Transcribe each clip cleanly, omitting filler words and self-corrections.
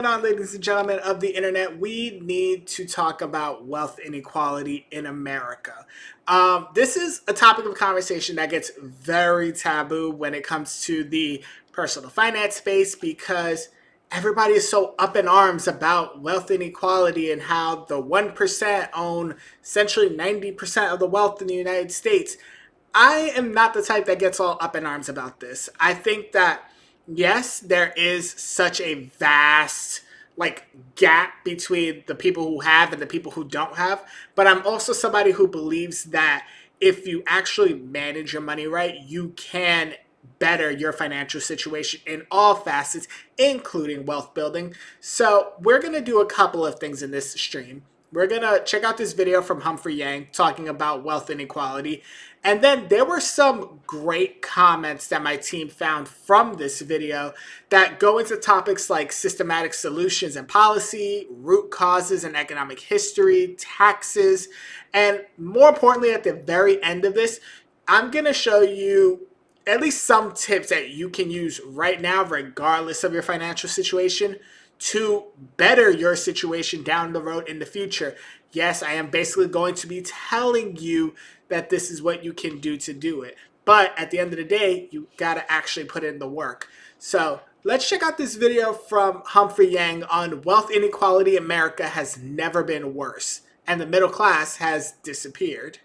Going on, ladies and gentlemen of the internet, we need to talk about wealth inequality in America. This is a topic of conversation that gets very taboo when it comes to the personal finance space because everybody is so up in arms about wealth inequality and how the 1% own essentially 90% of the wealth in the United States. I am not the type that gets all up in arms about this. I think that yes, there is such a vast gap between the people who have and the people who don't have, but I'm also somebody who believes that if you actually manage your money right, you can better your financial situation in all facets, including wealth building. So, we're going to do a couple of things in this stream. We're going to check out this video from Humphrey Yang talking about wealth inequality. And then there were some great comments that my team found from this video that go into topics like systematic solutions and policy, root causes and economic history, taxes, and more importantly, at the very end of this, I'm going to show you at least some tips that you can use right now, regardless of your financial situation, to better your situation down the road in the future. Yes, I am basically going to be telling you that this is what you can do to do it. But at the end of the day, you got to actually put in the work. So let's check out this video from Humphrey Yang on wealth inequality in America has never been worse, and the middle class has disappeared.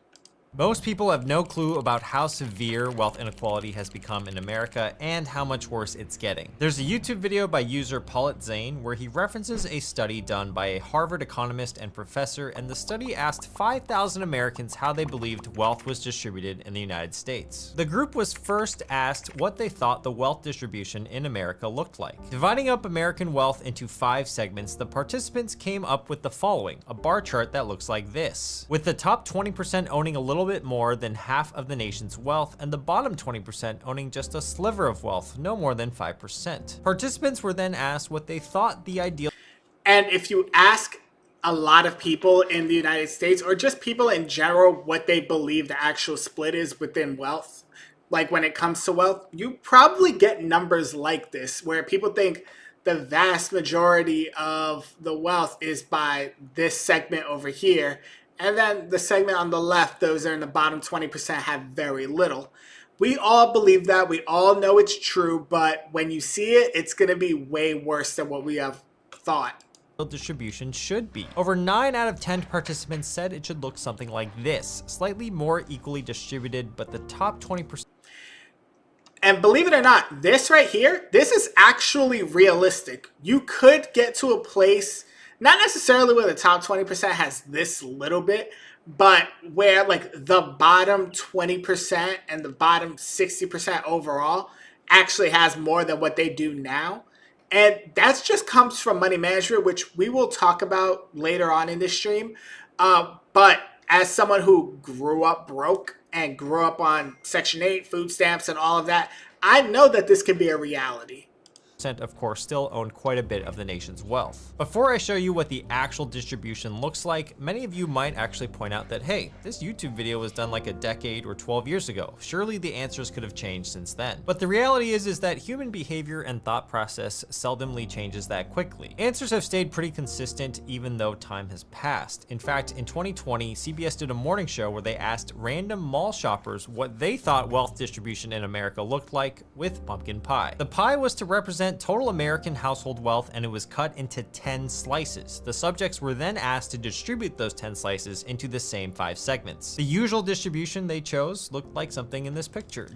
Most people have no clue about how severe wealth inequality has become in America and how much worse it's getting. There's a YouTube video by user Paulette Zane where he references a study done by a Harvard economist and professor, and the study asked 5,000 Americans how they believed wealth was distributed in the United States. The group was first asked what they thought the wealth distribution in America looked like. Dividing up American wealth into 5 segments, the participants came up with the following, a bar chart that looks like this, with the top 20% owning a little bit more than half of the nation's wealth and the bottom 20% owning just a sliver of wealth, no more than 5%. Participants were then asked what they thought the ideal. And if you ask a lot of people in the United States, or just people in general, what they believe the actual split is within wealth, like when it comes to wealth, you probably get numbers like this, where people think the vast majority of the wealth is by this segment over here. And then the segment on the left, those that are in the bottom 20% have very little. We all believe that. We all know it's true. But when you see it, it's going to be way worse than what we have thought Distribution should be. Over 9 out of 10 participants said it should look something like this, slightly more equally distributed, but the top 20%. And believe it or not, this right here, this is actually realistic. You could get to a place, not necessarily where the top 20% has this little bit, but where like the bottom 20% and the bottom 60% overall actually has more than what they do now. And that just comes from money management, which we will talk about later on in this stream. But as someone who grew up broke and grew up on Section 8, food stamps, and all of that, I know that this can be a reality. Of course, still own quite a bit of the nation's wealth. Before I show you what the actual distribution looks like, many of you might actually point out that, hey, this YouTube video was done like a decade or 12 years ago. Surely the answers could have changed since then. But the reality is that human behavior and thought process seldomly changes that quickly. Answers have stayed pretty consistent even though time has passed. In fact, in 2020, CBS did a morning show where they asked random mall shoppers what they thought wealth distribution in America looked like with pumpkin pie. The pie was to represent total American household wealth, and it was cut into 10 slices. The subjects were then asked to distribute those 10 slices into the same 5 segments. The usual distribution they chose looked like something in this picture.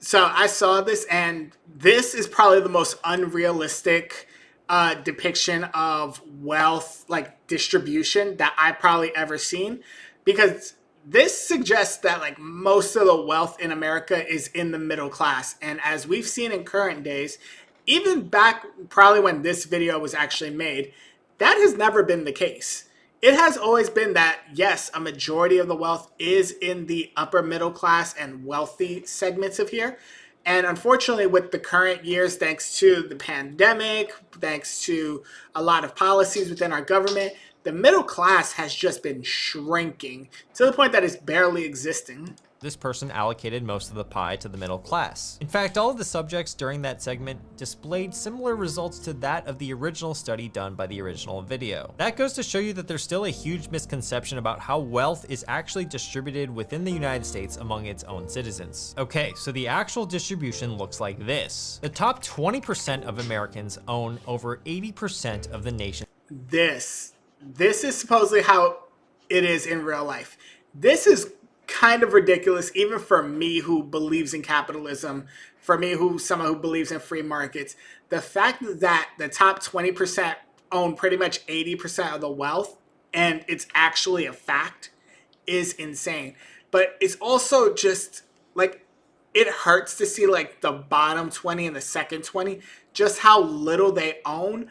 So I saw this, and this is probably the most unrealistic depiction of wealth, like distribution, that I've probably ever seen, because this suggests that like most of the wealth in America is in the middle class. And as we've seen in current days, even back probably when this video was actually made, that has never been the case. It has always been that, yes, a majority of the wealth is in the upper middle class and wealthy segments of here. And unfortunately, with the current years, thanks to the pandemic, thanks to a lot of policies within our government, the middle class has just been shrinking to the point that it's barely existing. This person allocated most of the pie to the middle class. In fact, all of the subjects during that segment displayed similar results to that of the original study done by the original video. That goes to show you that there's still a huge misconception about how wealth is actually distributed within the United States among its own citizens. Okay, so the actual distribution looks like this. The top 20% of Americans own over 80% of the nation's. This is supposedly how it is in real life. This is kind of ridiculous, even for me who believes in capitalism, for me who someone who believes in free markets. The fact that the top 20% own pretty much 80% of the wealth, and it's actually a fact, is insane. But it's also just like, it hurts to see like the bottom 20 and the second 20, just how little they own.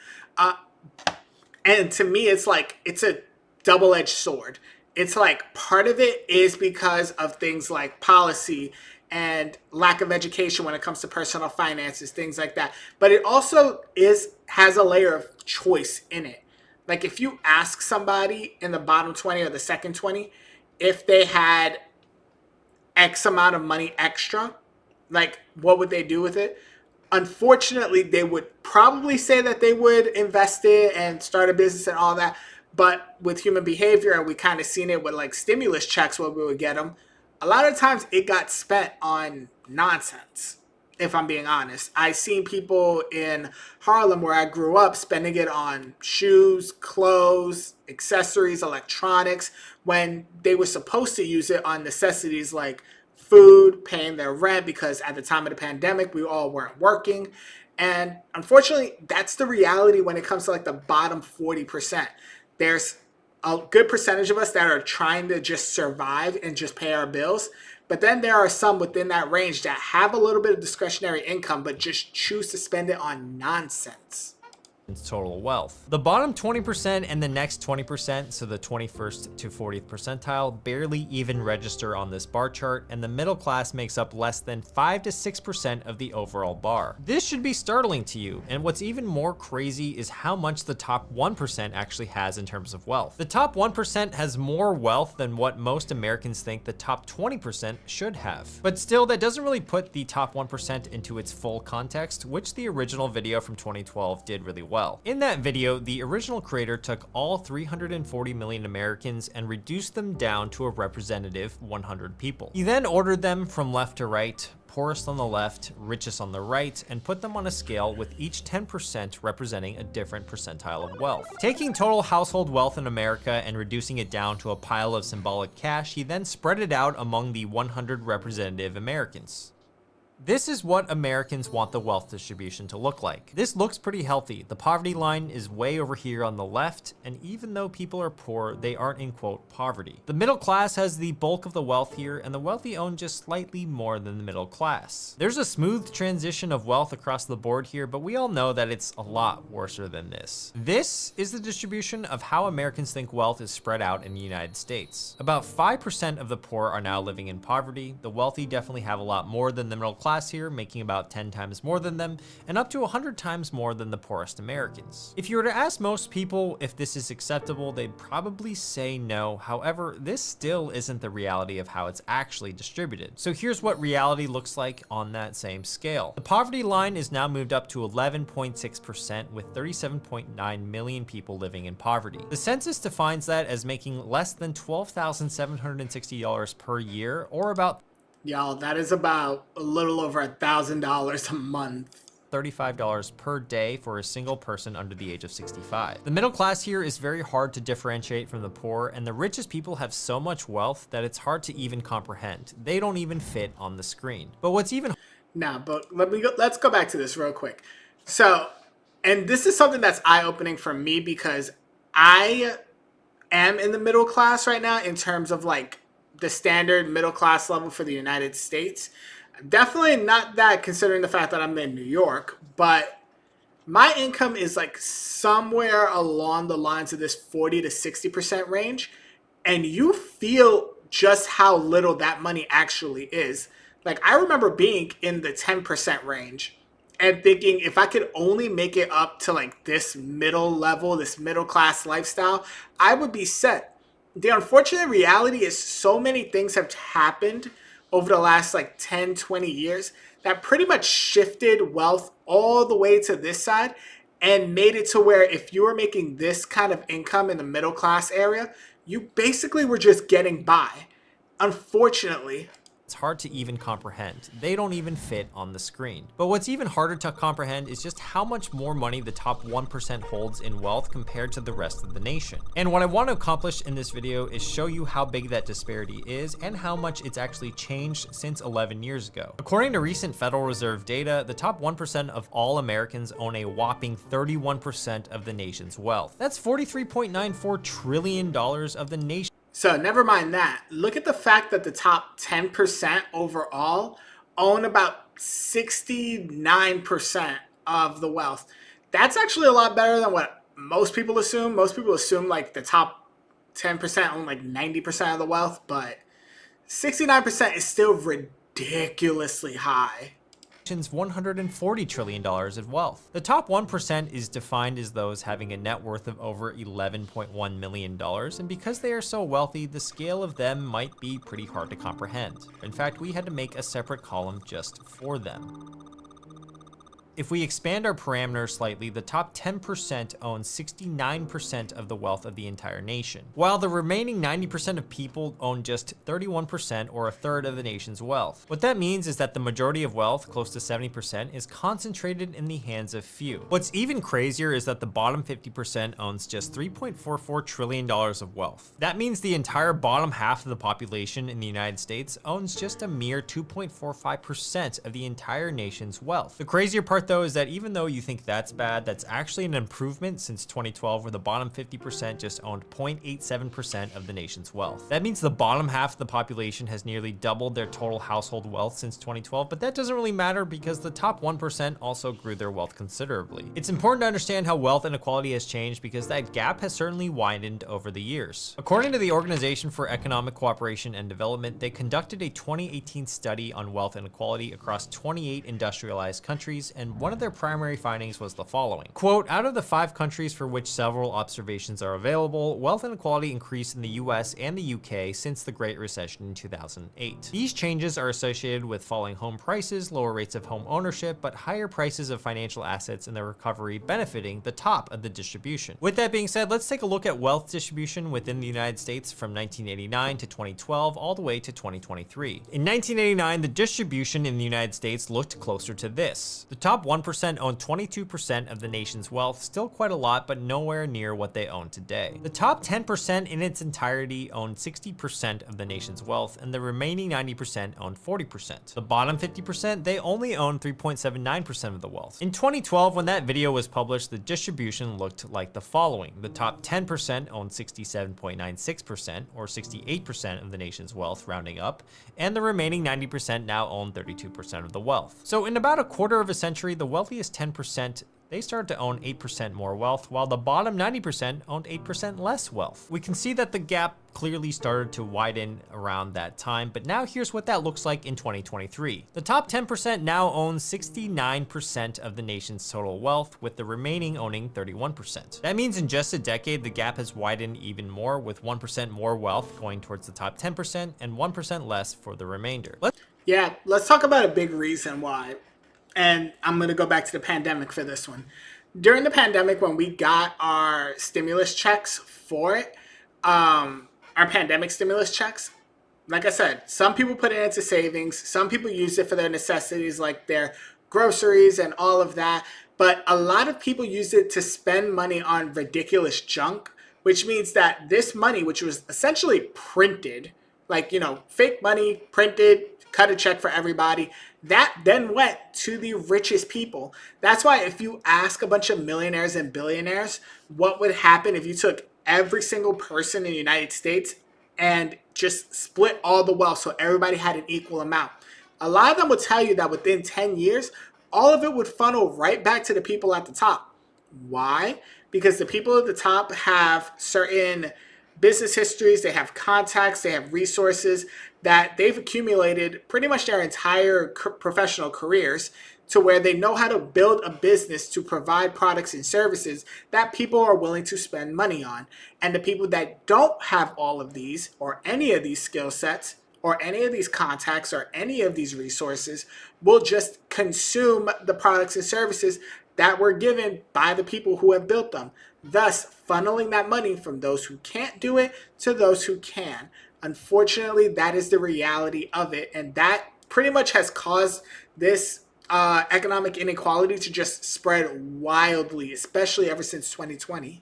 And to me, it's like, it's a double-edged sword. It's like part of it is because of things like policy and lack of education when it comes to personal finances, things like that. But it also has a layer of choice in it. Like if you ask somebody in the bottom 20 or the second 20 if they had X amount of money extra, like what would they do with it? Unfortunately, they would probably say that they would invest it and start a business and all that. But with human behavior, and we kind of seen it with like stimulus checks where we would get them, a lot of times it got spent on nonsense, if I'm being honest. I seen people in Harlem where I grew up spending it on shoes, clothes, accessories, electronics, when they were supposed to use it on necessities like food, paying their rent, because at the time of the pandemic, we all weren't working. And unfortunately, that's the reality when it comes to like the bottom 40%. There's a good percentage of us that are trying to just survive and just pay our bills. But then there are some within that range that have a little bit of discretionary income, but just choose to spend it on nonsense. Total wealth. The bottom 20% and the next 20%, so the 21st to 40th percentile, barely even register on this bar chart, and the middle class makes up less than 5 to 6% of the overall bar. This should be startling to you, and what's even more crazy is how much the top 1% actually has in terms of wealth. The top 1% has more wealth than what most Americans think the top 20% should have. But still, that doesn't really put the top 1% into its full context, which the original video from 2012 did really well. In that video, the original creator took all 340 million Americans and reduced them down to a representative 100 people. He then ordered them from left to right, poorest on the left, richest on the right, and put them on a scale with each 10% representing a different percentile of wealth. Taking total household wealth in America and reducing it down to a pile of symbolic cash, he then spread it out among the 100 representative Americans. This is what Americans want the wealth distribution to look like. This looks pretty healthy. The poverty line is way over here on the left, and even though people are poor, they aren't in quote poverty. The middle class has the bulk of the wealth here, and the wealthy own just slightly more than the middle class. There's a smooth transition of wealth across the board here, but we all know that it's a lot worse than this. This is the distribution of how Americans think wealth is spread out in the United States. About 5% of the poor are now living in poverty. The wealthy definitely have a lot more than the middle class here, making about 10 times more than them, and up to 100 times more than the poorest Americans. If you were to ask most people if this is acceptable, they'd probably say no. However, this still isn't the reality of how it's actually distributed. So here's what reality looks like on that same scale. The poverty line is now moved up to 11.6%, with 37.9 million people living in poverty. The census defines that as making less than $12,760 per year, or about Y'all, that is about a little over $1,000 a month. $35 per day for a single person under the age of 65. The middle class here is very hard to differentiate from the poor, and the richest people have so much wealth that it's hard to even comprehend. They don't even fit on the screen. But what's even But let's go back to this real quick. So, and this is something that's eye-opening for me because I am in the middle class right now in terms of like the standard middle class level for the United States. Definitely not that considering the fact that I'm in New York, but my income is like somewhere along the lines of this 40 to 60% range. And you feel just how little that money actually is. Like I remember being in the 10% range and thinking if I could only make it up to like this middle level, this middle class lifestyle, I would be set. The unfortunate reality is so many things have happened over the last like 10, 20 years that pretty much shifted wealth all the way to this side and made it to where if you were making this kind of income in the middle class area, you basically were just getting by. Unfortunately, it's hard to even comprehend. They don't even fit on the screen. But what's even harder to comprehend is just how much more money the top 1% holds in wealth compared to the rest of the nation. And what I want to accomplish in this video is show you how big that disparity is and how much it's actually changed since 11 years ago. According to recent Federal Reserve data, the top 1% of all Americans own a whopping 31% of the nation's wealth. That's $43.94 trillion of the nation. so never mind that. Look at the fact that the top 10% overall own about 69% of the wealth. That's actually a lot better than what most people assume. Most people assume like the top 10% own like 90% of the wealth, but 69% is still ridiculously high. $140 trillion of wealth. The top 1% is defined as those having a net worth of over $11.1 million, and because they are so wealthy, the scale of them might be pretty hard to comprehend. In fact, we had to make a separate column just for them. If we expand our parameters slightly, the top 10% own 69% of the wealth of the entire nation, while the remaining 90% of people own just 31% or a third of the nation's wealth. What that means is that the majority of wealth, close to 70%, is concentrated in the hands of few. What's even crazier is that the bottom 50% owns just $3.44 trillion of wealth. That means the entire bottom half of the population in the United States owns just a mere 2.45% of the entire nation's wealth. The crazier part though is that even though you think that's bad, that's actually an improvement since 2012, where the bottom 50% just owned 0.87% of the nation's wealth. That means the bottom half of the population has nearly doubled their total household wealth since 2012, but that doesn't really matter because the top 1% also grew their wealth considerably. It's important to understand how wealth inequality has changed because that gap has certainly widened over the years. According to the Organization for Economic Cooperation and Development, they conducted a 2018 study on wealth inequality across 28 industrialized countries, and one of their primary findings was the following. Quote, out of the 5 countries for which several observations are available, wealth inequality increased in the US and the UK since the Great Recession in 2008. These changes are associated with falling home prices, lower rates of home ownership, but higher prices of financial assets and the recovery benefiting the top of the distribution. With that being said, let's take a look at wealth distribution within the United States from 1989 to 2012 all the way to 2023. In 1989, the distribution in the United States looked closer to this. The top 1% owned 22% of the nation's wealth, still quite a lot, but nowhere near what they own today. The top 10% in its entirety owned 60% of the nation's wealth, and the remaining 90% owned 40%. The bottom 50%, they only own 3.79% of the wealth. In 2012, when that video was published, the distribution looked like the following. The top 10% owned 67.96%, or 68% of the nation's wealth, rounding up, and the remaining 90% now own 32% of the wealth. So in about a quarter of a century, the wealthiest 10%, they started to own 8% more wealth, while the bottom 90% owned 8% less wealth. We can see that the gap clearly started to widen around that time, but now here's what that looks like in 2023. The top 10% now owns 69% of the nation's total wealth, with the remaining owning 31%. That means in just a decade, the gap has widened even more, with 1% more wealth going towards the top 10% and 1% less for the remainder. Let's talk about a big reason why. And I'm going to go back to the pandemic for this one. During the pandemic, when we got our stimulus checks for it, our pandemic stimulus checks, like I said, some people put it into savings. Some people use it for their necessities like their groceries and all of that. But a lot of people use it to spend money on ridiculous junk, which means that this money, which was essentially printed, like, fake money, printed, cut a check for everybody, that then went to the richest people. That's why if you ask a bunch of millionaires and billionaires what would happen if you took every single person in the United States and just split all the wealth so everybody had an equal amount, a lot of them would tell you that within 10 years, all of it would funnel right back to the people at the top. Why? Because the people at the top have certain business histories, they have contacts, they have resources that they've accumulated pretty much their entire professional careers, to where they know how to build a business to provide products and services that people are willing to spend money on. And the people that don't have all of these or any of these skill sets or any of these contacts or any of these resources will just consume the products and services that were given by the people who have built them, thus funneling that money from those who can't do it to those who can. Unfortunately, that is the reality of it, and that pretty much has caused this economic inequality to just spread wildly, especially ever since 2020.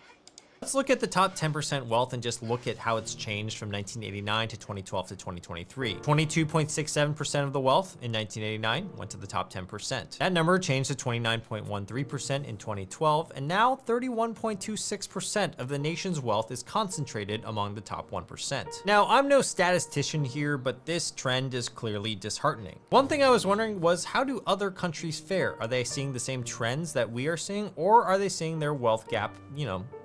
Let's look at the top 10% wealth and just look at how it's changed from 1989 to 2012 to 2023. 22.67% of the wealth in 1989 went to the top 10%. That number changed to 29.13% in 2012, and now 31.26% of the nation's wealth is concentrated among the top 1%. Now, I'm no statistician here, but this trend is clearly disheartening. One thing I was wondering was, how do other countries fare? Are they seeing the same trends that we are seeing, or are they seeing their wealth gap,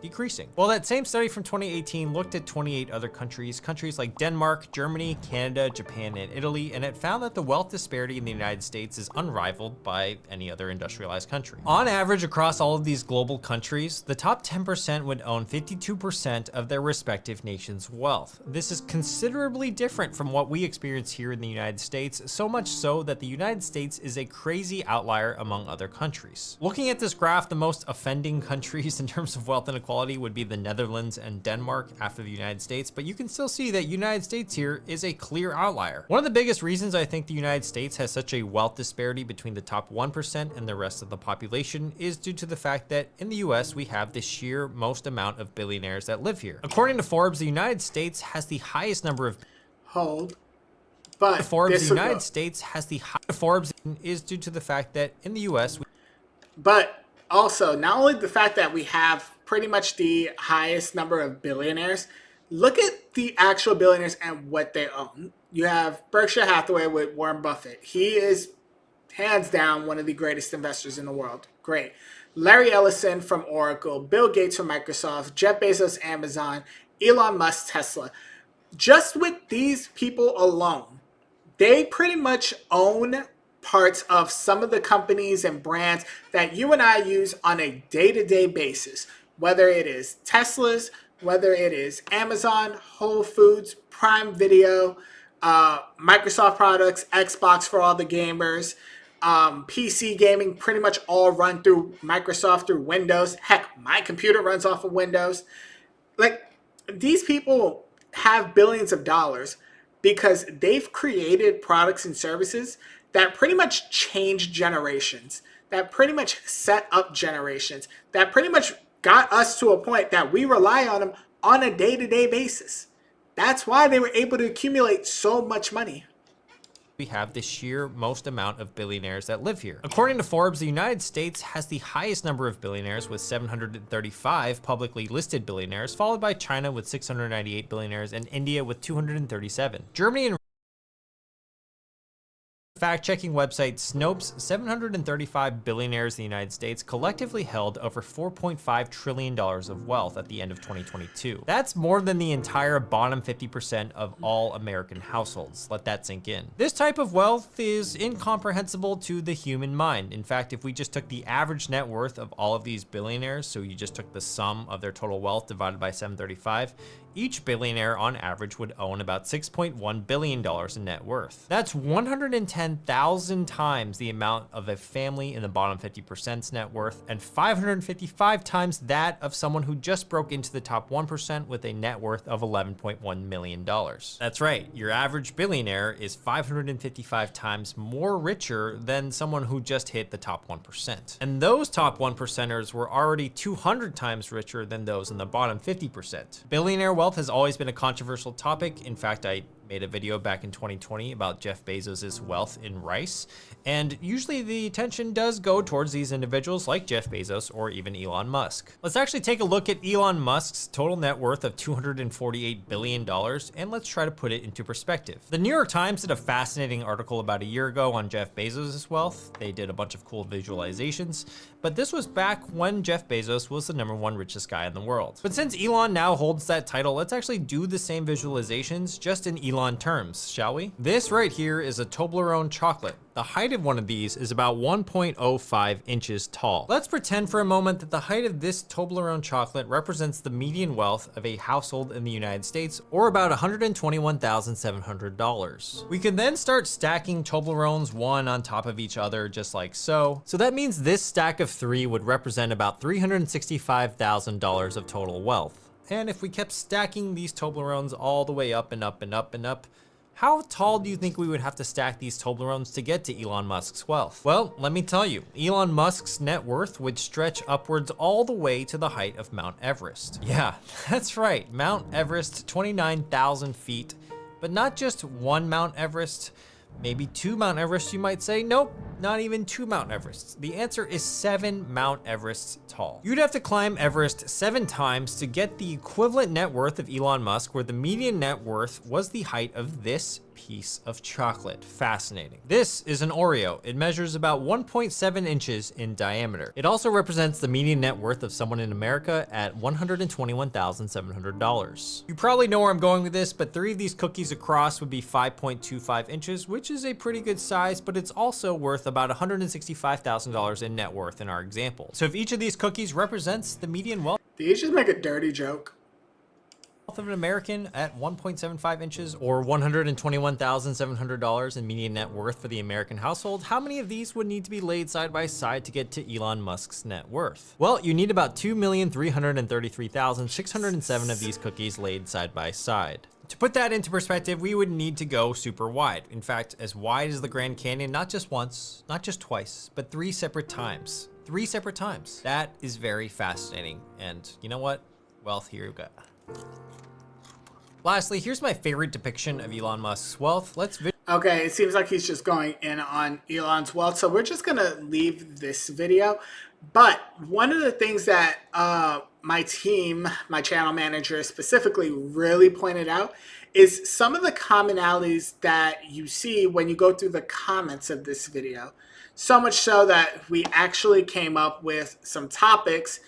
decreasing? Well, that same study from 2018 looked at 28 other countries like Denmark, Germany, Canada, Japan, and Italy, and it found that the wealth disparity in the United States is unrivaled by any other industrialized country. On average, across all of these global countries, the top 10% would own 52% of their respective nation's wealth. This is considerably different from what we experience here in the United States, so much so that the United States is a crazy outlier among other countries. Looking at this graph, the most offending countries in terms of wealth inequality would be the Netherlands and Denmark after the United States, but you can still see that United States here is a clear outlier. One of the biggest reasons I think the United States has such a wealth disparity between the top 1% and the rest of the population is due to the fact that in the US we have the sheer most amount of billionaires that live here. According to Forbes, the United States has the highest number of Forbes is due to the fact that in the US but also, not only the fact that we have pretty much the highest number of billionaires, look at the actual billionaires and what they own. You have Berkshire Hathaway with Warren Buffett. He is hands down one of the greatest investors in the world. Great. Larry Ellison from Oracle, Bill Gates from Microsoft, Jeff Bezos, Amazon, Elon Musk, Tesla. Just with these people alone, they pretty much own parts of some of the companies and brands that you and I use on a day-to-day basis, whether it is Tesla's, whether it is Amazon, Whole Foods, Prime Video, Microsoft products, Xbox for all the gamers, PC gaming, pretty much all run through Microsoft through Windows. Heck, my computer runs off of Windows. Like, these people have billions of dollars because they've created products and services that pretty much change generations, that pretty much set up generations, that pretty much got us to a point that we rely on them on a day-to-day basis. That's why they were able to accumulate so much money. We have the sheer most amount of billionaires that live here. According to Forbes, the United States has the highest number of billionaires with 735 publicly listed billionaires, followed by China with 698 billionaires and India with 237. Germany and fact-checking website Snopes, 735 billionaires in the United States collectively held over $4.5 trillion of wealth at the end of 2022. That's more than the entire bottom 50% of all American households. Let that sink in. This type of wealth is incomprehensible to the human mind. In fact, if we just took the average net worth of all of these billionaires, so you just took the sum of their total wealth divided by 735, each billionaire on average would own about $6.1 billion in net worth. That's 110,000 times the amount of a family in the bottom 50%'s net worth, and 555 times that of someone who just broke into the top 1% with a net worth of $11.1 million. That's right, your average billionaire is 555 times more richer than someone who just hit the top 1%. And those top 1%ers were already 200 times richer than those in the bottom 50%. Billionaire wealth has always been a controversial topic. In fact, I made a video back in 2020 about Jeff Bezos' wealth in rice, and usually the attention does go towards these individuals like Jeff Bezos or even Elon Musk. Let's actually take a look at Elon Musk's total net worth of $248 billion, and let's try to put it into perspective. The New York Times did a fascinating article about a year ago on Jeff Bezos' wealth. They did a bunch of cool visualizations, but this was back when Jeff Bezos was the #1 richest guy in the world. But since Elon now holds that title, let's actually do the same visualizations just in Elon Elon terms, shall we? This right here is a Toblerone chocolate. The height of one of these is about 1.05 inches tall. Let's pretend for a moment that the height of this Toblerone chocolate represents the median wealth of a household in the United States, or about $121,700. We can then start stacking Toblerones one on top of each other, just like so. So that means this stack of 3 would represent about $365,000 of total wealth. And if we kept stacking these Toblerones all the way up and up and up and up, how tall do you think we would have to stack these Toblerones to get to Elon Musk's wealth? Well, let me tell you, Elon Musk's net worth would stretch upwards all the way to the height of Mount Everest. Yeah, that's right, Mount Everest, 29,000 feet, but not just one Mount Everest, maybe 2 Mount Everests, you might say. Nope, not even 2 Mount Everests. The answer is 7 Mount Everests tall. You'd have to climb Everest 7 times to get the equivalent net worth of Elon Musk, where the median net worth was the height of this piece of chocolate. Fascinating. This is an Oreo. It measures about 1.7 inches in diameter. It also represents the median net worth of someone in America at $121,700. You probably know where I'm going with this, but 3 of these cookies across would be 5.25 inches, which is a pretty good size, but it's also worth about $165,000 in net worth in our example. So if each of these cookies represents the median wealth Did you just make a dirty joke? of an American at 1.75 inches, or $121,700 in median net worth for the American household, how many of these would need to be laid side by side to get to Elon Musk's net worth? Well, you need about 2,333,607 of these cookies laid side by side. To put that into perspective, we would need to go super wide. In fact, as wide as the Grand Canyon, not just once, not just twice, but 3 separate times. 3 separate times. That is very fascinating. And you know what? Wealth, here we go. Lastly, here's my favorite depiction of Elon Musk's wealth. Okay, it seems like he's just going in on Elon's wealth, so we're just gonna leave this video. But one of the things that my team, my channel manager specifically, really pointed out is some of the commonalities that you see when you go through the comments of this video. So much so that we actually came up with some topics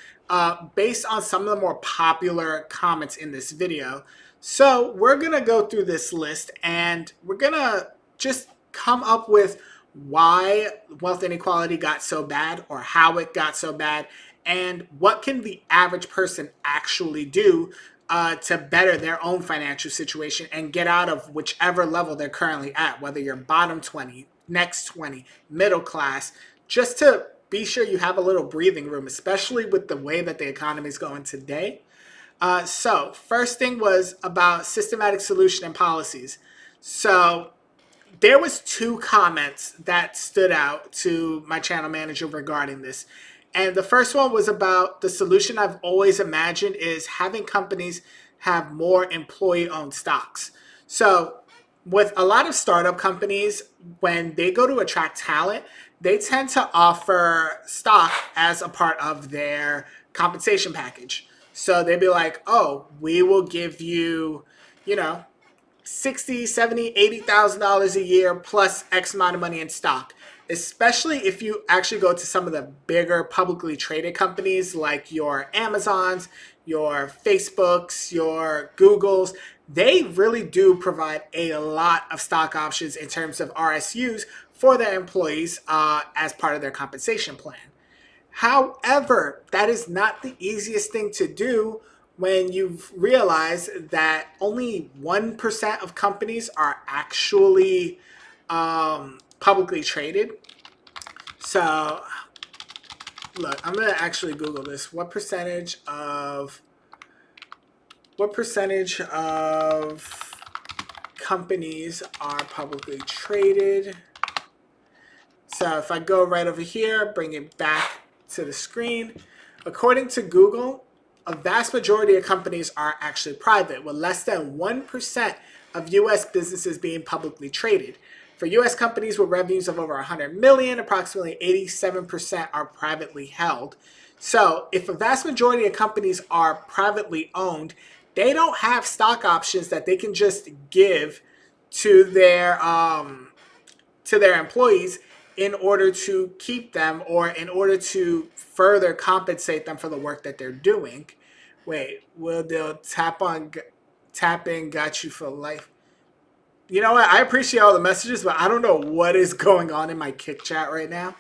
based on some of the more popular comments in this video. So we're going to go through this list and we're going to just come up with why wealth inequality got so bad, or how it got so bad, and what can the average person actually do to better their own financial situation and get out of whichever level they're currently at, whether you're bottom 20, next 20, middle class, just to be sure you have a little breathing room, especially with the way that the economy is going today. So first thing was about systematic solution and policies. So there was 2 comments that stood out to my channel manager regarding this. And the first one was about the solution I've always imagined is having companies have more employee-owned stocks. So with a lot of startup companies, when they go to attract talent, they tend to offer stock as a part of their compensation package. So they'd be like, oh, we will give you, you know, $60,000, $70,000, $80,000 a year plus X amount of money in stock. Especially if you actually go to some of the bigger publicly traded companies like your Amazons, your Facebooks, your Googles. They really do provide a lot of stock options in terms of RSUs for their employees as part of their compensation plan. However, that is not the easiest thing to do when you've realized that only 1% of companies are actually publicly traded. So, look, I'm going to actually Google this. What percentage of companies are publicly traded? So if I go right over here, bring it back to the screen. According to Google, a vast majority of companies are actually private, with less than 1% of U.S. businesses being publicly traded. For U.S. companies with revenues of over 100 million, approximately 87% are privately held. So if a vast majority of companies are privately owned, they don't have stock options that they can just give to their employees in order to keep them, or in order to further compensate them for the work that they're doing. Wait, will they'll tap in got you for life? You know what? I appreciate all the messages, but I don't know what is going on in my Kick chat right now.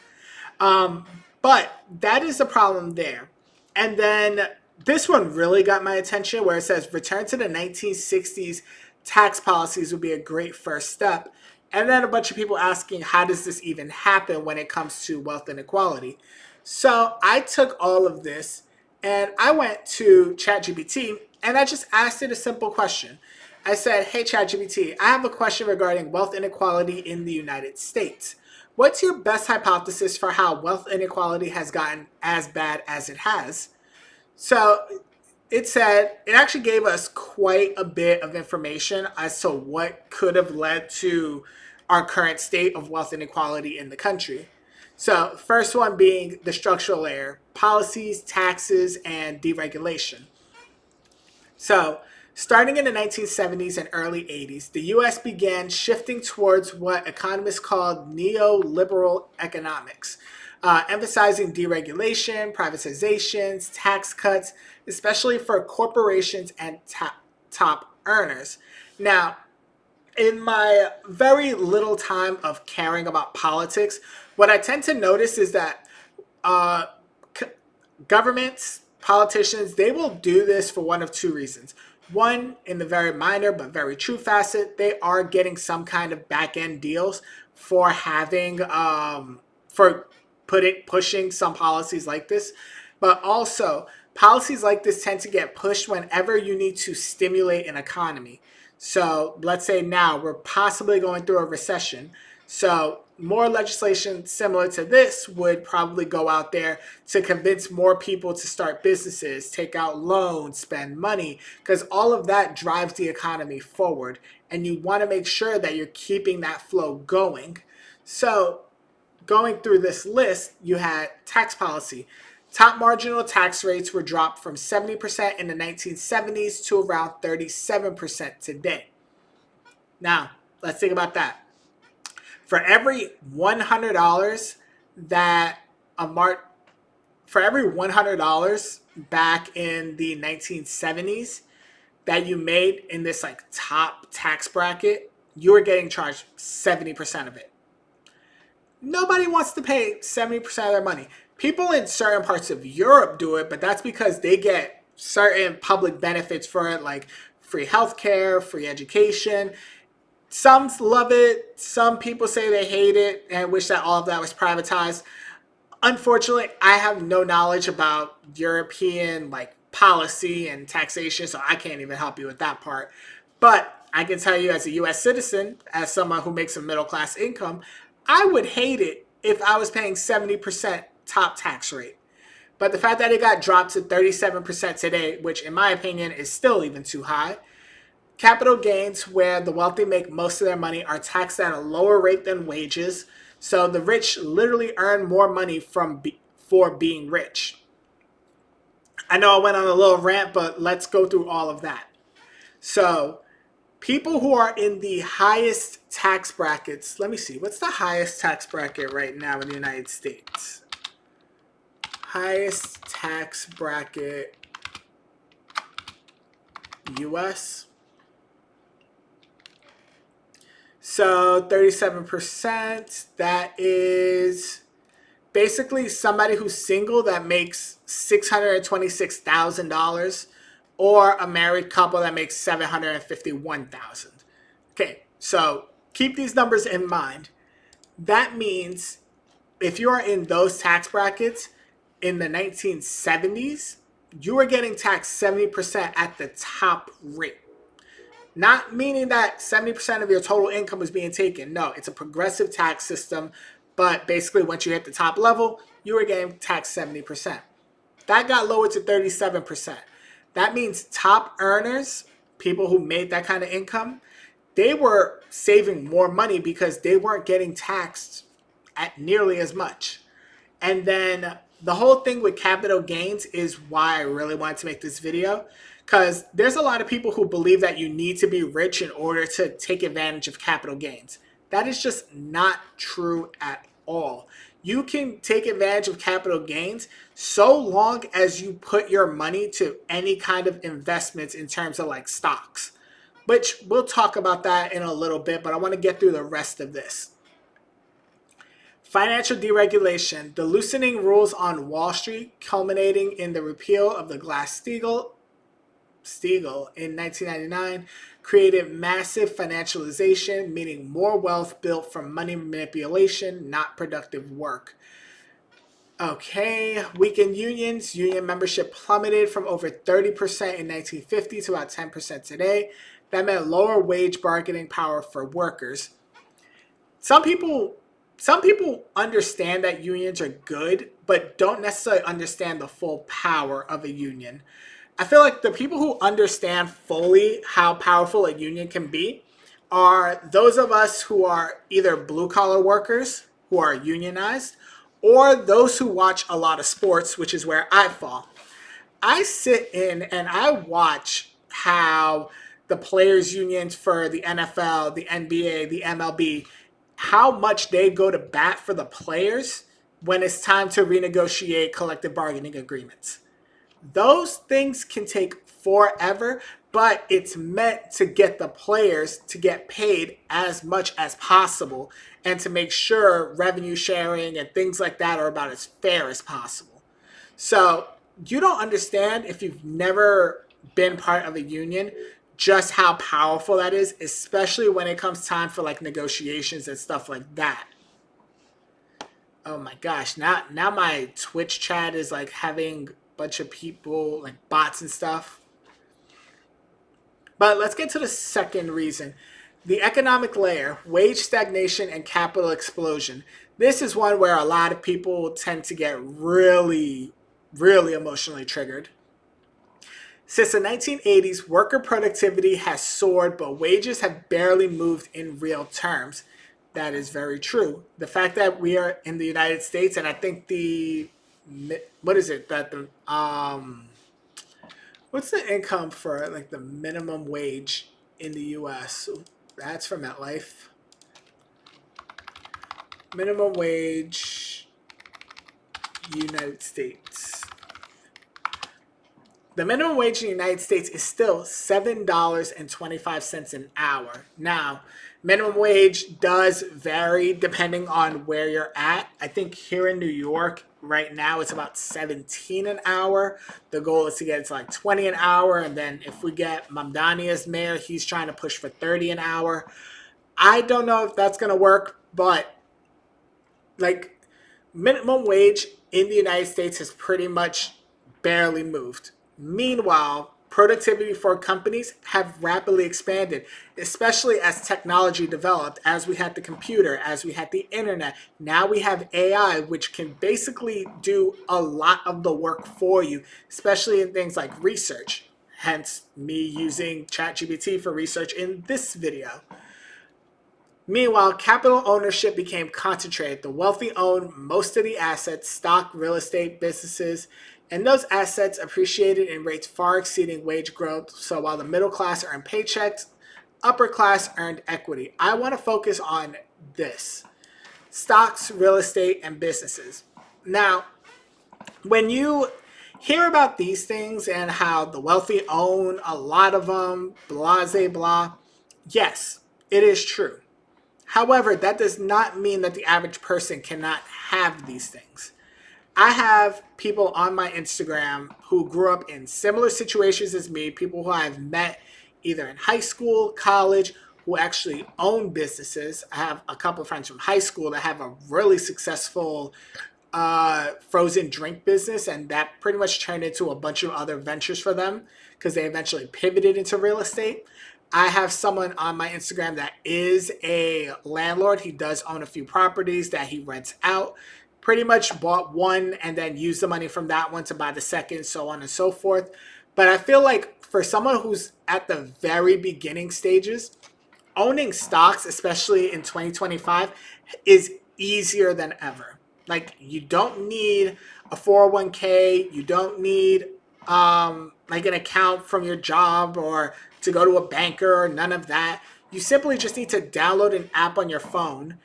But that is the problem there. And then this one really got my attention where it says return to the 1960s tax policies would be a great first step. And then a bunch of people asking, how does this even happen when it comes to wealth inequality? So I took all of this and I went to ChatGPT and I just asked it a simple question. I said, hey, ChatGPT, I have a question regarding wealth inequality in the United States. What's your best hypothesis for how wealth inequality has gotten as bad as it has? So it said, it actually gave us quite a bit of information as to what could have led to our current state of wealth inequality in the country. So, first one being the structural layer, policies, taxes, and deregulation. So, starting in the 1970s and early 80s, the US began shifting towards what economists called neoliberal economics, emphasizing deregulation, privatizations, tax cuts, especially for corporations and top earners. Now, in my very little time of caring about politics, what I tend to notice is that uh, governments, politicians, they will do this for one of two reasons. One, in the very minor but very true facet, they are getting some kind of back end deals for having for pushing some policies like this. But also, policies like this tend to get pushed whenever you need to stimulate an economy. So let's say now we're possibly going through a recession. So more legislation similar to this would probably go out there to convince more people to start businesses, take out loans, spend money, because all of that drives the economy forward. And you want to make sure that you're keeping that flow going. So going through this list, you had tax policy. Top marginal tax rates were dropped from 70% in the 1970s to around 37% today. Now, let's think about that. For every $100 that a mark for every $100 back in the 1970s that you made in this like top tax bracket, you were getting charged 70% of it. Nobody wants to pay 70% of their money. People in certain parts of Europe do it, but that's because they get certain public benefits for it, like free healthcare, free education. Some love it. Some people say they hate it and wish that all of that was privatized. Unfortunately, I have no knowledge about European like policy and taxation, so I can't even help you with that part. But I can tell you as a US citizen, as someone who makes a middle class income, I would hate it if I was paying 70% top tax rate. But the fact that it got dropped to 37% today, which in my opinion is still even too high. Capital gains, where the wealthy make most of their money, are taxed at a lower rate than wages. So the rich literally earn more money for being rich. I know I went on a little rant, but let's go through all of that. So people who are in the highest tax brackets, let me see, what's the highest tax bracket right now in the United States? Highest tax bracket, US. So 37%, that is basically somebody who's single that makes $626,000 or a married couple that makes $751,000. Okay, so keep these numbers in mind. That means if you are in those tax brackets in the 1970s, you were getting taxed 70% at the top rate. Not meaning that 70% of your total income was being taken. No, it's a progressive tax system. But basically, once you hit the top level, you were getting taxed 70%. That got lowered to 37%. That means top earners, people who made that kind of income, they were saving more money because they weren't getting taxed at nearly as much. And then the whole thing with capital gains is why I really wanted to make this video. Because there's a lot of people who believe that you need to be rich in order to take advantage of capital gains. That is just not true at all. You can take advantage of capital gains so long as you put your money to any kind of investments in terms of like stocks. which we'll talk about that in a little bit, but I want to get through the rest of this. Financial deregulation, the loosening rules on Wall Street, culminating in the repeal of the Glass-Steagall in 1999, created massive financialization, meaning more wealth built from money manipulation, not productive work. Okay, weakened unions. Union membership plummeted from over 30% in 1950 to about 10% today. That meant lower wage bargaining power for workers. Some people understand that unions are good, but don't necessarily understand the full power of a union. I feel like the people who understand fully how powerful a union can be are those of us who are either blue collar workers who are unionized, or those who watch a lot of sports, which is where I fall. I sit in and I watch how the players' unions for the NFL, the NBA, the MLB, how much they go to bat for the players when it's time to renegotiate collective bargaining agreements. Those things can take forever, but it's meant to get the players to get paid as much as possible and to make sure revenue sharing and things like that are about as fair as possible. So you don't understand, if you've never been part of a union, just how powerful that is, especially when it comes time for like negotiations and stuff like that. Oh my gosh, now my Twitch chat is like having a bunch of people, like bots and stuff. But let's get to the second reason. The economic layer, wage stagnation and capital explosion. This is one where a lot of people tend to get really, really emotionally triggered. Since the 1980s, worker productivity has soared, but wages have barely moved in real terms. That is very true. The fact that we are in the United States, and I think what is it that the what's the income for like the minimum wage in the U.S.? That's from MetLife. Minimum wage, United States. The minimum wage in the United States is still $7.25 an hour. Now, minimum wage does vary depending on where you're at. I think here in New York right now it's about 17 an hour. The goal is to get it to like 20 an hour, and then if we get Mamdani as mayor, he's trying to push for 30 an hour. I don't know if that's going to work, but like minimum wage in the United States has pretty much barely moved. Meanwhile, productivity for companies have rapidly expanded, especially as technology developed, as we had the computer, as we had the internet. Now we have AI, which can basically do a lot of the work for you, especially in things like research. Hence me using ChatGPT for research in this video. Meanwhile, capital ownership became concentrated. The wealthy own most of the assets, stock, real estate, businesses, and those assets appreciated in rates far exceeding wage growth. So while the middle class earned paychecks, upper class earned equity. I want to focus on this: stocks, real estate, and businesses. Now, when you hear about these things and how the wealthy own a lot of them, blah, blah, blah, yes, it is true. However, that does not mean that the average person cannot have these things. I have people on my Instagram who grew up in similar situations as me, people who I've met either in high school, college, who actually own businesses. I have a couple of friends from high school that have a really successful frozen drink business, and that pretty much turned into a bunch of other ventures for them because they eventually pivoted into real estate. I have someone on my Instagram that is a landlord. He does own a few properties that he rents out. Pretty much bought one and then used the money from that one to buy the second, so on and so forth. But I feel like for someone who's at the very beginning stages, owning stocks, especially in 2025, is easier than ever. Like, you don't need a 401k. You don't need like an account from your job or to go to a banker or none of that. You simply just need to download an app on your phone.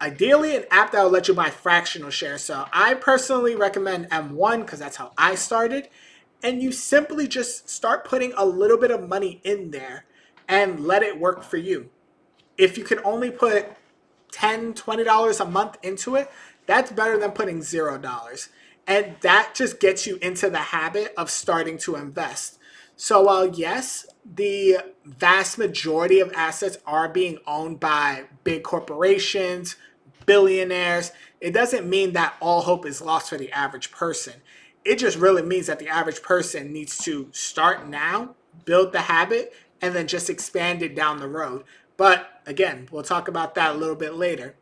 Ideally, an app that will let you buy fractional shares. So I personally recommend M1 because that's how I started. And you simply just start putting a little bit of money in there. and let it work for you. If you can only put $10, $20 a month into it, that's better than putting $0. And that just gets you into the habit of starting to invest. So while yes, the vast majority of assets are being owned by big corporations, billionaires, it doesn't mean that all hope is lost for the average person. It just really means that the average person needs to start now, build the habit, and then just expand it down the road. But again, we'll talk about that a little bit later.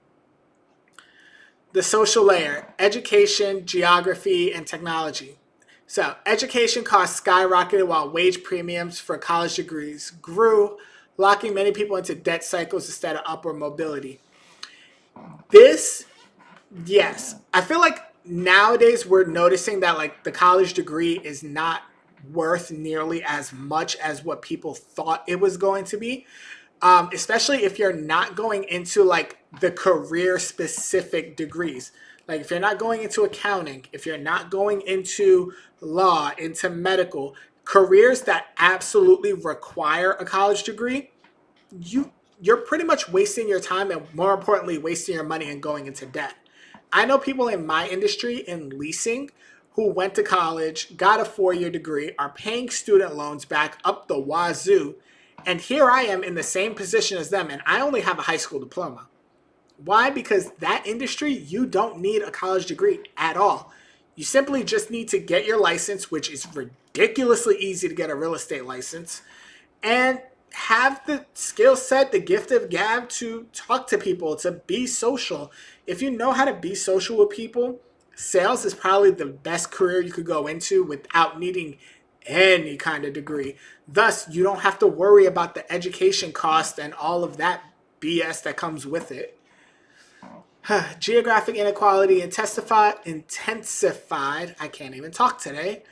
The social layer: education, geography, and technology. So, education costs skyrocketed while wage premiums for college degrees grew, locking many people into debt cycles instead of upward mobility. This, yes, I feel like nowadays we're noticing that like the college degree is not worth nearly as much as what people thought it was going to be. Especially if you're not going into like the career specific degrees. Like if you're not going into accounting, if you're not going into law, into medical, careers that absolutely require a college degree, you're pretty much wasting your time and more importantly wasting your money and going into debt. I know people in my industry in leasing who went to college, got a 4-year degree, are paying student loans back up the wazoo, and here I am in the same position as them, and I only have a high school diploma. Why? Because that industry, you don't need a college degree at all. You simply just need to get your license, which is ridiculously easy to get a real estate license, and have the skill set, the gift of gab to talk to people, to be social. If you know how to be social with people, sales is probably the best career you could go into without needing any kind of degree. Thus, you don't have to worry about the education cost and all of that BS that comes with it. Geographic inequality intensified. I can't even talk today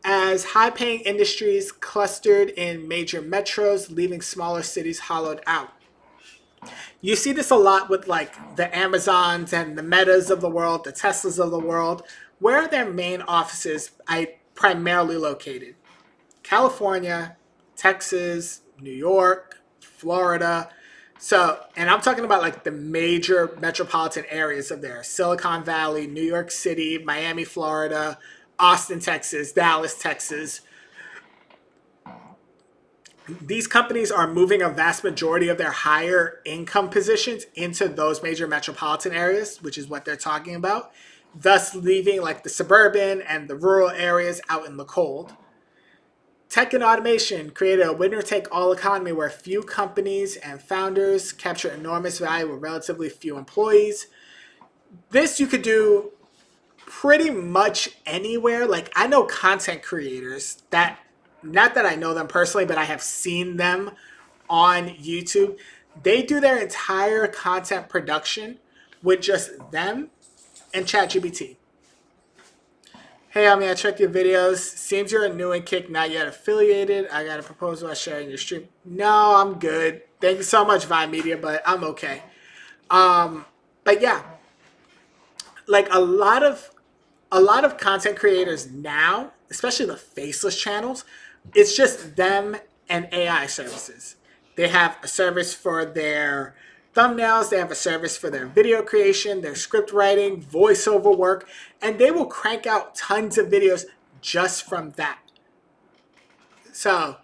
as high-paying industries clustered in major metros, leaving smaller cities hollowed out. You see this a lot with like the Amazons and the Metas of the world, the Teslas of the world. Where are their main offices primarily located? California, Texas, New York, Florida. So, and I'm talking about like the major metropolitan areas of there: Silicon Valley, New York City, Miami, Florida, Austin, Texas, Dallas, Texas. These companies are moving a vast majority of their higher income positions into those major metropolitan areas, which is what they're talking about, thus leaving like the suburban and the rural areas out in the cold. Tech and automation created a winner-take-all economy where few companies and founders capture enormous value with relatively few employees. This you could do pretty much anywhere. Like I know content creators that, not that I know them personally, but I have seen them on YouTube. They do their entire content production with just them and ChatGPT. Hey, Ami, I checked your videos. Seems you're a new and kick, not yet affiliated. I got a proposal about sharing your stream. No, I'm good. Thank you so much, Vine Media, but I'm okay. But yeah, like a lot of content creators now, especially the faceless channels, it's just them and AI services. They have a service for their thumbnails, they have a service for their video creation, their script writing, voiceover work, and they will crank out tons of videos just from that. So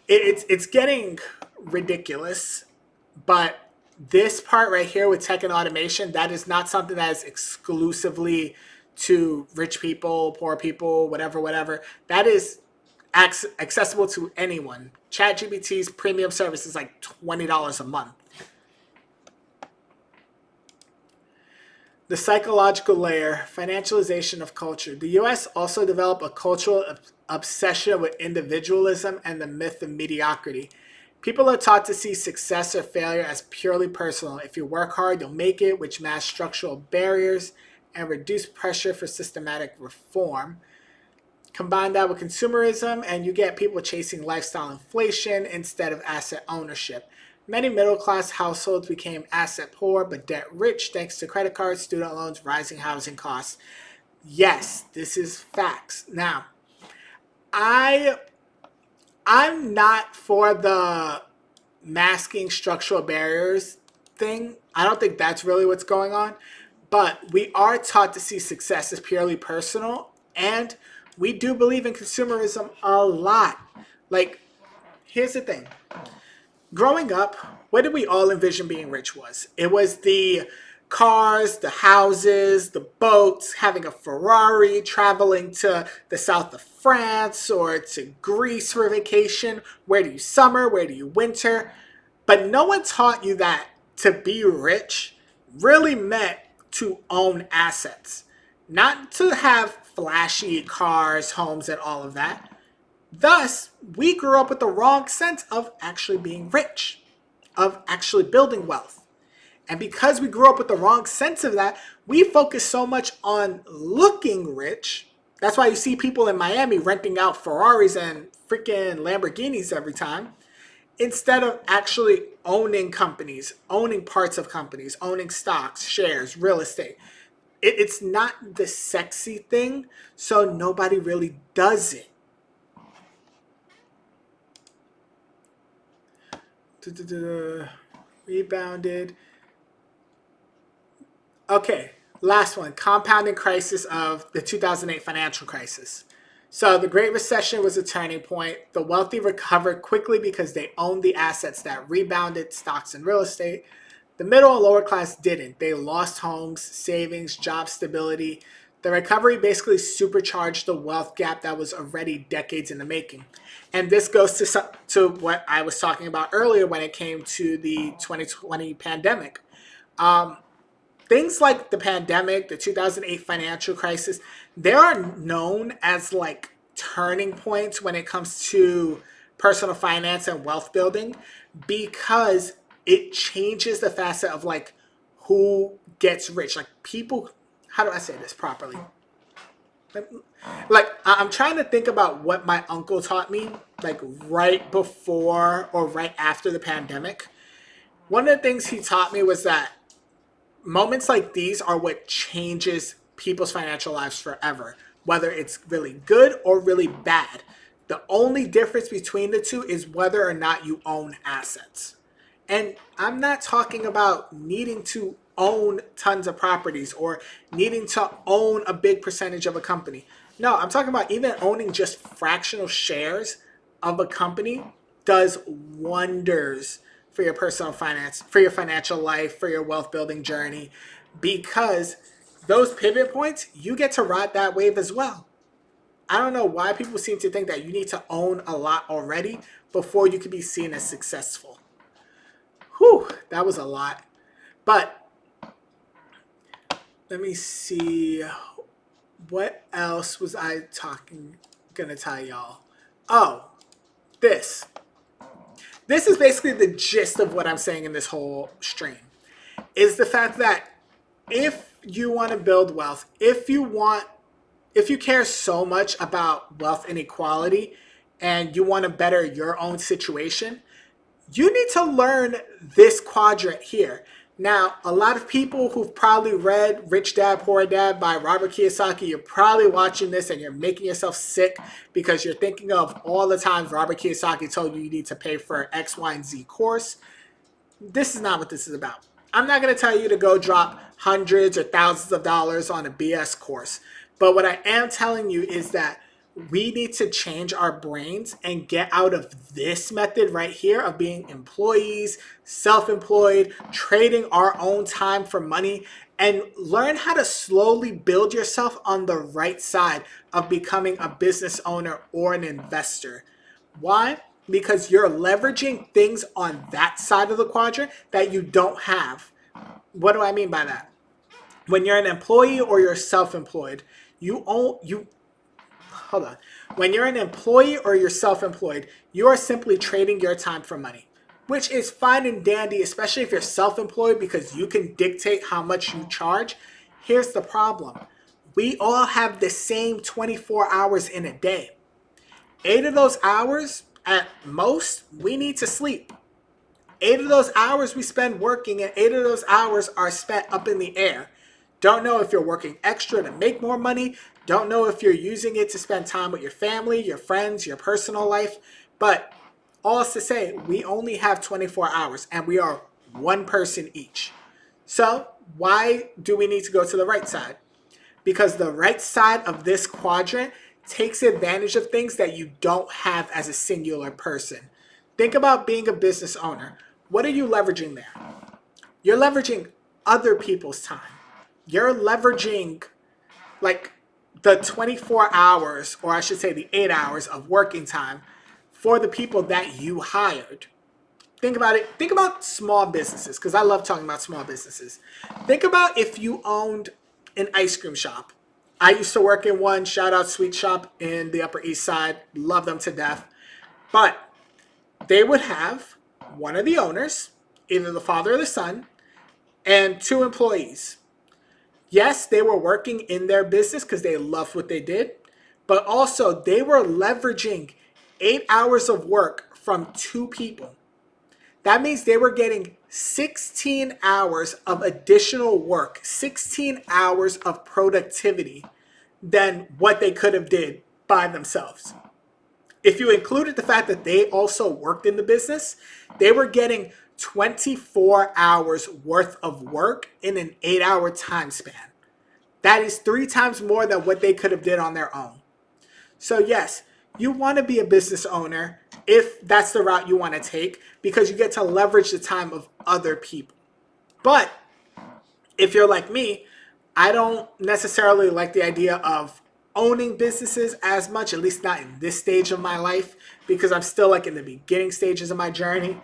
it's getting ridiculous, but this part right here with tech and automation, that is not something that is exclusively to rich people, poor people, whatever, whatever. That is accessible to anyone. ChatGPT's premium service is like $20 a month. The psychological layer: financialization of culture. The US also developed a cultural obsession with individualism and the myth of mediocrity. People are taught to see success or failure as purely personal. If you work hard, you'll make it, which masks structural barriers and reduce pressure for systematic reform. Combine that with consumerism, and you get people chasing lifestyle inflation instead of asset ownership. Many middle-class households became asset poor but debt rich thanks to credit cards, student loans, rising housing costs. Yes, this is facts. Now, I'm not for the masking structural barriers thing. I don't think that's really what's going on. But we are taught to see success as purely personal, and we do believe in consumerism a lot. Like, here's the thing. Growing up, what did we all envision being rich was? It was the cars, the houses, the boats, having a Ferrari, traveling to the south of France or to Greece for vacation. Where do you summer? Where do you winter? But no one taught you that to be rich really meant to own assets, not to have flashy cars, homes, and all of that. Thus, we grew up with the wrong sense of actually being rich, of actually building wealth. And because we grew up with the wrong sense of that, we focus so much on looking rich. That's why you see people in Miami renting out Ferraris and freaking Lamborghinis every time, instead of actually owning companies, owning parts of companies, owning stocks, shares, real estate. It's not the sexy thing, so nobody really does it. Rebounded. Okay, last one. Compounding crisis of the 2008 financial crisis. So the Great Recession was a turning point. The wealthy recovered quickly because they owned the assets that rebounded, stocks and real estate. The middle and lower class didn't. They lost homes, savings, job stability. The recovery basically supercharged the wealth gap that was already decades in the making. And this goes to what I was talking about earlier when it came to the 2020 pandemic. Things like the pandemic, the 2008 financial crisis, they are known as like turning points when it comes to personal finance and wealth building, because it changes the facet of like who gets rich. Like people, how do I say this properly? Like I'm trying to think about what my uncle taught me, like right before or right after the pandemic. One of the things he taught me was that moments like these are what changes people's financial lives forever, whether it's really good or really bad. The only difference between the two is whether or not you own assets. And I'm not talking about needing to own tons of properties or needing to own a big percentage of a company. No, I'm talking about even owning just fractional shares of a company does wonders for your personal finance, for your financial life, for your wealth building journey, because those pivot points, you get to ride that wave as well. I don't know why people seem to think that you need to own a lot already before you can be seen as successful. Whew, that was a lot. But let me see. What else was I gonna tell y'all? Oh, this. This is basically the gist of what I'm saying in this whole stream. Is the fact that if you want to build wealth, if you care so much about wealth inequality and you want to better your own situation, you need to learn this quadrant here. Now, a lot of people who've probably read Rich Dad, Poor Dad by Robert Kiyosaki, you're probably watching this and you're making yourself sick because you're thinking of all the times Robert Kiyosaki told you need to pay for X, Y, and Z course. This is not what this is about. I'm not going to tell you to go drop hundreds or thousands of dollars on a BS course. But what I am telling you is that we need to change our brains and get out of this method right here of being employees, self-employed, trading our own time for money, and learn how to slowly build yourself on the right side of becoming a business owner or an investor. Why? Because you're leveraging things on that side of the quadrant that you don't have. What do I mean by that? When you're an employee or you're self-employed, you own you hold on. When you're an employee or you're self-employed, you are simply trading your time for money, which is fine and dandy, especially if you're self-employed because you can dictate how much you charge. Here's the problem. We all have the same 24 hours in a day. 8 of those hours, at most, we need to sleep. 8 of those hours we spend working, and 8 of those hours are spent up in the air. Don't know if you're working extra to make more money. Don't know if you're using it to spend time with your family, your friends, your personal life. But All is to say, we only have 24 hours and we are one person each. So why do we need to go to the right side? Because the right side of this quadrant takes advantage of things that you don't have as a singular person. Think about being a business owner. What are you leveraging there? You're leveraging other people's time. You're leveraging like the 24 hours, or I should say the 8 hours of working time for the people that you hired. Think about it. Think about small businesses, because I love talking about small businesses. Think about if you owned an ice cream shop. I used to work in one, shout out Sweet Shop in the Upper East Side. Love them to death. But they would have one of the owners, either the father or the son, and two employees. Yes, they were working in their business because they loved what they did, but also they were leveraging 8 hours of work from two people. That means they were getting 16 hours of additional work, 16 hours of productivity than what they could have did by themselves. If you included the fact that they also worked in the business, they were getting 24 hours worth of work in an 8 hour time span. That is 3 times more than what they could have did on their own. So yes, you want to be a business owner if that's the route you want to take, because you get to leverage the time of other people. But if you're like me, I don't necessarily like the idea of owning businesses as much, at least not in this stage of my life, because I'm still like in the beginning stages of my journey.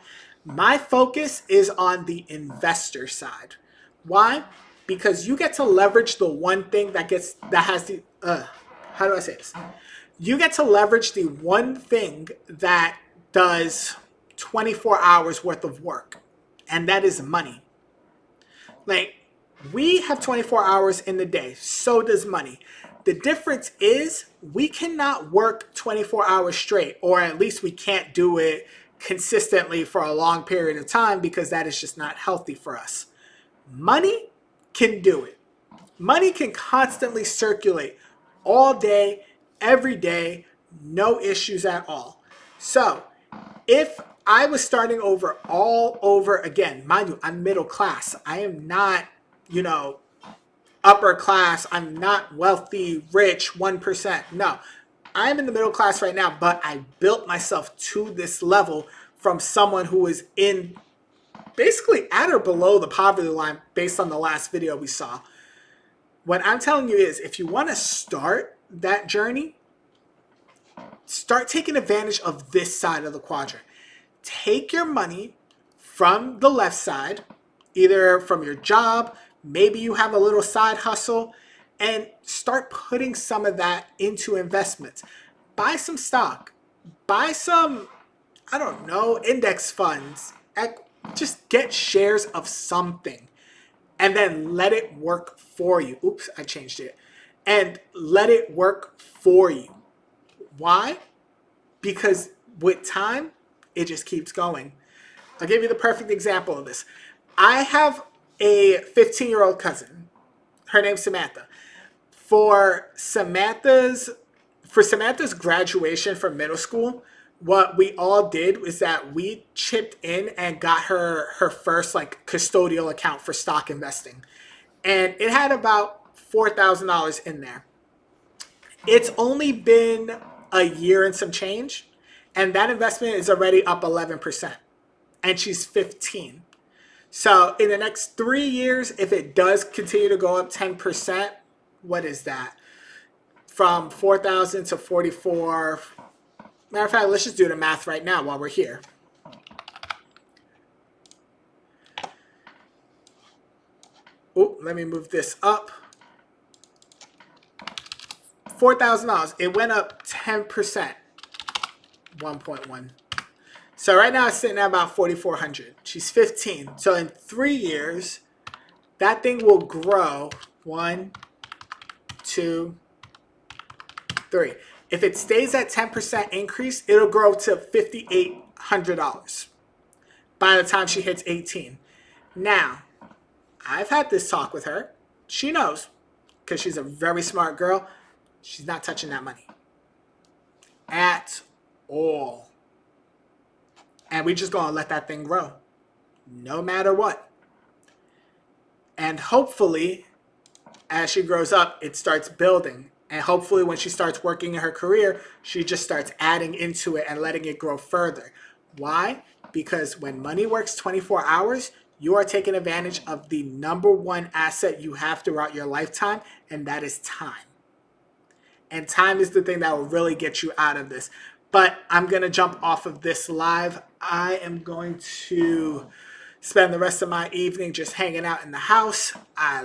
My focus is on the investor side. Why? Because you get to leverage the one thing that has the how do I say this? You get to leverage the one thing that does 24 hours worth of work, and that is money. Like, we have 24 hours in the day, so does money. The difference is we cannot work 24 hours straight, or at least we can't do it consistently for a long period of time, because that is just not healthy for us. Money can do it. Money can constantly circulate all day, every day, no issues at all. So if I was starting over all over again, mind you, I'm middle class. I am not, you know, upper class. I'm not wealthy, rich, 1%. No, I'm in the middle class right now, but I built myself to this level from someone who is in basically at or below the poverty line based on the last video we saw. What I'm telling you is, if you want to start that journey, start taking advantage of this side of the quadrant. Take your money from the left side, either from your job, maybe you have a little side hustle, and start putting some of that into investments. Buy some stock, buy some, I don't know, index funds. Just get shares of something and then let it work for you. Oops, I changed it. And let it work for you. Why? Because with time, it just keeps going. I'll give you the perfect example of this. I have a 15-year-old cousin. Her name's Samantha. For Samantha's graduation from middle school, what we all did was that we chipped in and got her first like custodial account for stock investing. And it had about $4,000 in there. It's only been a year and some change, and that investment is already up 11%. And she's 15. So in the next 3 years, if it does continue to go up 10%, what is that? From 4,000 to 44. Matter of fact, let's just do the math right now while we're here. Oh, let me move this up. $4,000. It went up 10%. 1.1. So right now it's sitting at about 4,400. She's 15. So in 3 years, that thing will grow 1, 2, 3. If it stays at 10% increase, it'll grow to $5,800 by the time she hits 18. Now, I've had this talk with her. She knows, because she's a very smart girl. She's not touching that money at all. And we just gonna let that thing grow no matter what. And hopefully, as she grows up, it starts building. And hopefully, when she starts working in her career, she just starts adding into it and letting it grow further. Why? Because when money works 24 hours, you are taking advantage of the number one asset you have throughout your lifetime, and that is time. And time is the thing that will really get you out of this. But I'm going to jump off of this live. I am going to spend the rest of my evening just hanging out in the house. I